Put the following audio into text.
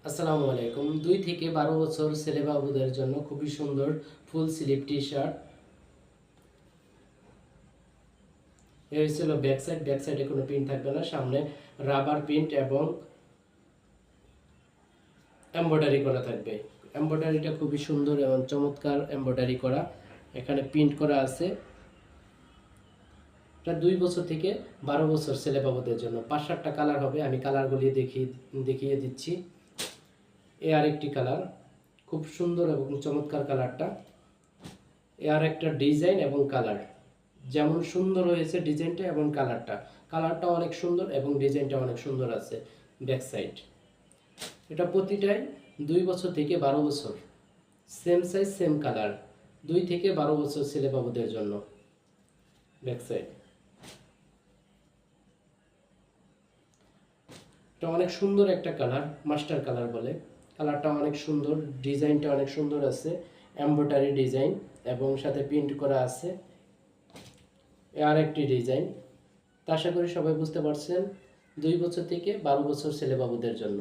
আসসালামু আলাইকুম। 2 থেকে 12 বছর ছেলে বাবুদের জন্য খুবই সুন্দর ফুল স্লিভ টি শার্ট। এর ছিল ব্যাক সাইডে কোনো প্রিন্ট থাকবে না, সামনে রাবার প্রিন্ট এবং এমব্রয়ডারি করা থাকবে। এমব্রয়ডারিটা খুবই সুন্দর এবং চমৎকার এমব্রয়ডারি করা, এখানে প্রিন্ট করা আছে। এটা 2 বছর থেকে 12 বছর ছেলে বাবুদের জন্য। 5-7টা কালার হবে, আমি কালারগুলি দেখিয়ে দিচ্ছি। এ আরেকটি কালার, খুব সুন্দর এবং চমৎকার কালারটা। এ আর একটা ডিজাইন এবং কালার, যেমন সুন্দর হয়েছে ডিজাইনটা এবং কালারটা অনেক সুন্দর এবং ডিজাইনটা অনেক সুন্দর আছে। ব্যাক সাইড এটা প্রতিটাই 2 বছর থেকে 12 বছর, সেম সাইজ সেম কালার। 2 থেকে 12 বছর ছেলে বাবুদের জন্য। ব্যাক সাইড এটা অনেক সুন্দর একটা কালার, মাস্টার কালার বলে। কালারটা অনেক সুন্দর, ডিজাইনটা অনেক সুন্দর আছে, এমব্রয়ডারি ডিজাইন এবং সাথে প্রিন্ট করা আছে। আর একটি ডিজাইন। তা আশা করি সবাই বুঝতে পারছেন, 2 বছর থেকে 12 বছর ছেলে বাবুদের জন্য।